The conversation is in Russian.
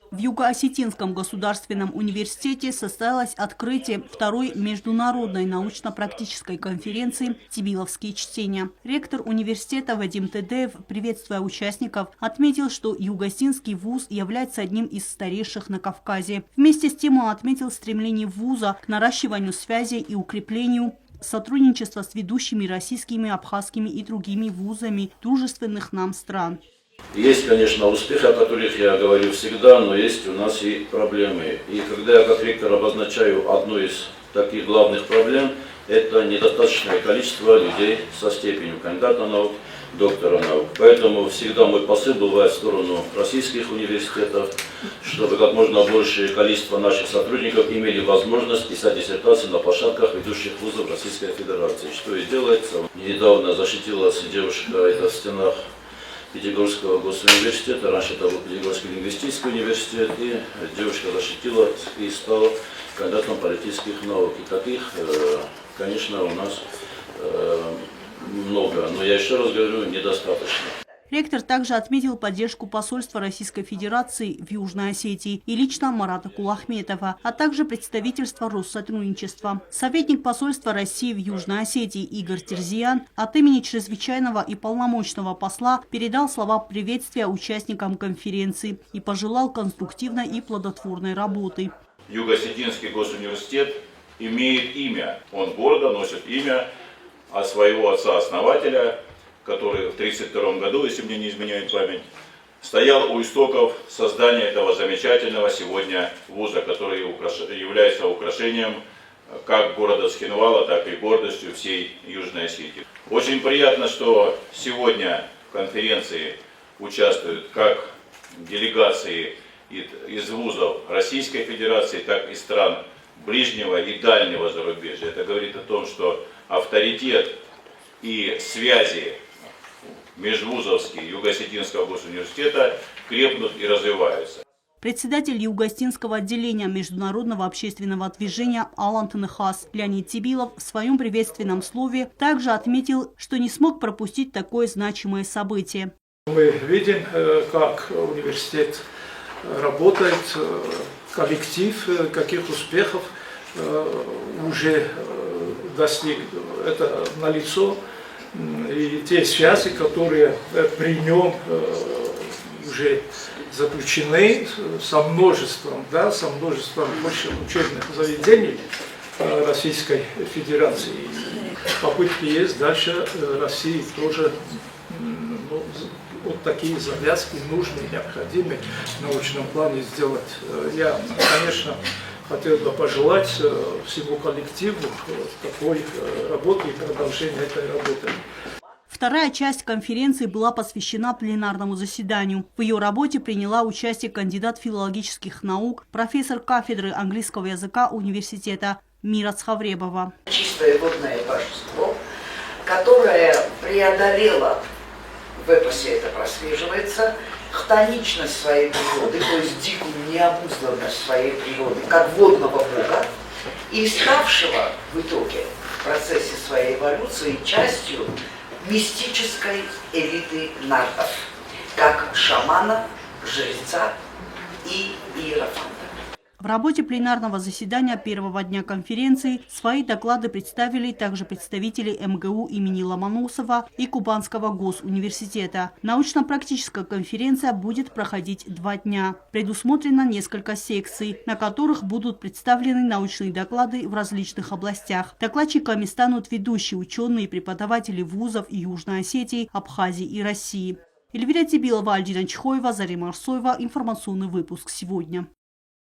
В Юго-Осетинском государственном университете состоялось открытие второй международной научно-практической конференции «Тибиловские чтения». Ректор университета Вадим Тедеев, приветствуя участников, отметил, что Юго-Осетинский вуз является одним из старейших на Кавказе. Вместе с тем он отметил стремление вуза к наращиванию связей и укреплению сотрудничества с ведущими российскими, абхазскими и другими вузами дружественных нам стран. Есть, конечно, успехи, о которых я говорю всегда, но есть у нас и проблемы. И когда я как ректор обозначаю одну из таких главных проблем, это недостаточное количество людей со степенью кандидата наук, доктора наук. Поэтому всегда мой посыл бывает в сторону российских университетов, чтобы как можно большее количество наших сотрудников имели возможность писать диссертации на площадках ведущих вузов Российской Федерации. Что и делается. Недавно защитилась девушка, это в стенах Пятигорского госуниверситета, раньше это был Пятигорский лингвистический университет, и девушка защитила и стала кандидатом политических наук. И таких, конечно, у нас много, но я еще раз говорю, недостаточно. Ректор также отметил поддержку посольства Российской Федерации в Южной Осетии и лично Марата Кулахметова, а также представительства Россотрудничества. Советник посольства России в Южной Осетии Игорь Терзиян от имени чрезвычайного и полномочного посла передал слова приветствия участникам конференции и пожелал конструктивной и плодотворной работы. Юго-Осетинский госуниверситет имеет имя, он гордо носит имя от своего отца-основателя, который в 1932 году, если мне не изменяет память, стоял у истоков создания этого замечательного сегодня вуза, который является украшением как города Цхинвала, так и гордостью всей Южной Осетии. Очень приятно, что сегодня в конференции участвуют как делегации из вузов Российской Федерации, так и стран ближнего и дальнего зарубежья. Это говорит о том, что авторитет и связи межвузовские Юго-Осетинского госуниверситета крепнут и развиваются. Председатель Юго-Осетинского отделения Международного общественного движения Алан Тынхас Леонид Тибилов в своем приветственном слове также отметил, что не смог пропустить такое значимое событие. Мы видим, как университет работает, коллектив, каких успехов уже достиг, это налицо. И те связи, которые при нем уже заключены со множеством высших учебных заведений Российской Федерации. Попытки есть дальше России тоже вот такие завязки нужные, необходимые в научном плане сделать. Я, конечно, хотел бы пожелать всему коллективу такой работы и продолжения этой работы. Вторая часть конференции была посвящена пленарному заседанию. В ее работе приняла участие кандидат филологических наук, профессор кафедры английского языка университета Мира Цхавребова. Чистое водное божество, которое преодолело, в эпосе это прослеживается, хтоничность своей природы, то есть дикую необузданность своей природы, как водного бога, и ставшего в итоге в процессе своей эволюции частью мистической элиты нардов, как шамана, жреца и иерофанта. В работе пленарного заседания первого дня конференции свои доклады представили также представители МГУ имени Ломоносова и Кубанского госуниверситета. Научно-практическая конференция будет проходить 2 дня. Предусмотрено несколько секций, на которых будут представлены научные доклады в различных областях. Докладчиками станут ведущие ученые и преподаватели вузов Южной Осетии, Абхазии и России. Эльвира Тибилова, Альдина Чхоева, Зарема Арсоева. Информационный выпуск сегодня.